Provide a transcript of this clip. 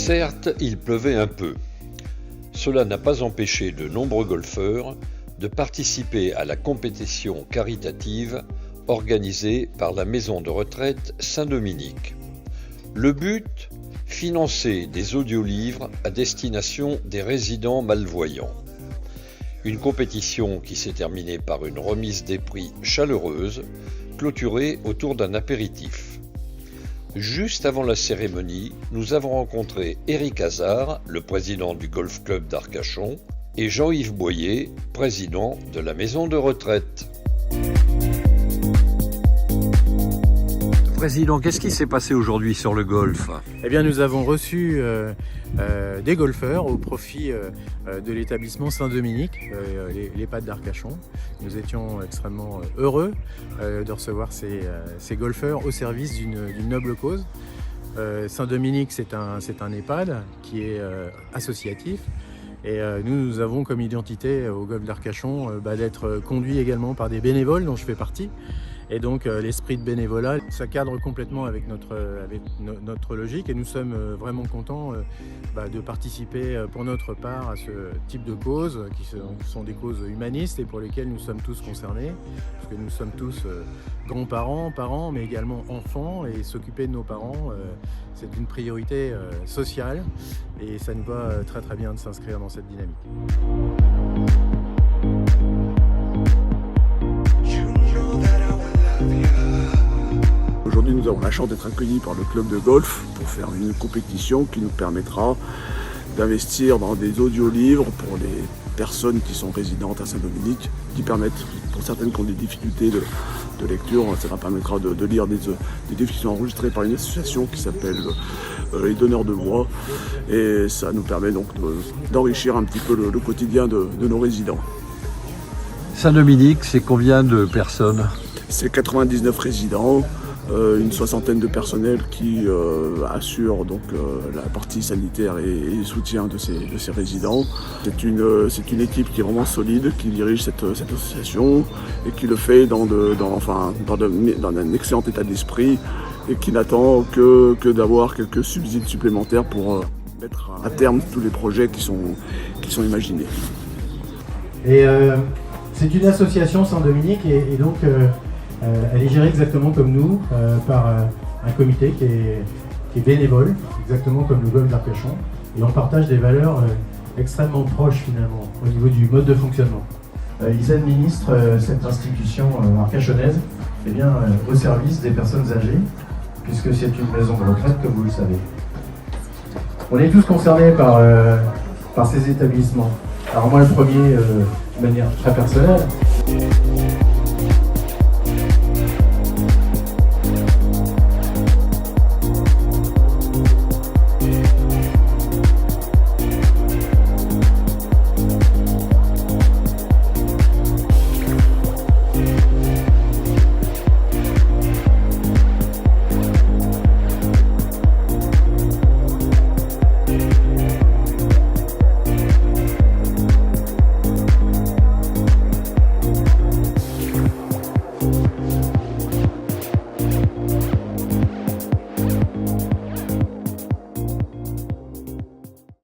Certes, il pleuvait un peu. Cela n'a pas empêché de nombreux golfeurs de participer à la compétition caritative organisée par la maison de retraite Saint-Dominique. Le but ? Financer des audiolivres à destination des résidents malvoyants. Une compétition qui s'est terminée par une remise des prix chaleureuse, clôturée autour d'un apéritif. Juste avant la cérémonie, nous avons rencontré Éric Hazard, le président du Golf Club d'Arcachon, et Jean-Yves Boyer, président de la maison de retraite. Président, qu'est-ce qui s'est passé aujourd'hui sur le golf ? Eh bien, nous avons reçu des golfeurs au profit de l'établissement Saint-Dominique, l'EHPAD d'Arcachon. Nous étions extrêmement heureux de recevoir ces golfeurs au service d'une noble cause. Saint-Dominique, c'est un EHPAD qui est associatif. Et nous avons comme identité au golf d'Arcachon d'être conduit également par des bénévoles dont je fais partie. Et donc l'esprit de bénévolat, ça cadre complètement avec notre logique et nous sommes vraiment contents de participer pour notre part à ce type de causes qui sont des causes humanistes et pour lesquelles nous sommes tous concernés, parce que nous sommes tous grands-parents, parents, mais également enfants, et s'occuper de nos parents, c'est une priorité sociale et ça nous va très très bien de s'inscrire dans cette dynamique. Aujourd'hui, nous avons la chance d'être accueillis par le club de golf pour faire une compétition qui nous permettra d'investir dans des audiolivres pour les personnes qui sont résidentes à Saint-Dominique, qui permettent, pour certaines qui ont des difficultés de lecture, ça leur permettra de lire des livres qui sont enregistrés par une association qui s'appelle les Donneurs de Voix, et ça nous permet donc d'enrichir un petit peu le quotidien de nos résidents. Saint-Dominique, c'est combien de personnes ? C'est 99 résidents, une soixantaine de personnels qui assurent donc la partie sanitaire et soutien de ces résidents. C'est une équipe qui est vraiment solide, qui dirige cette association et qui le fait dans un excellent état d'esprit et qui n'attend que d'avoir quelques subsides supplémentaires pour mettre à terme tous les projets qui sont imaginés. Et c'est une association Saint-Dominique et donc elle est gérée exactement comme nous par un comité qui est bénévole, exactement comme le golf d'Arcachon. Et on partage des valeurs extrêmement proches finalement au niveau du mode de fonctionnement. Ils administrent cette institution arcachonnaise au service des personnes âgées, puisque c'est une maison de retraite comme vous le savez. On est tous concernés par ces établissements. Alors moi le premier de manière très personnelle.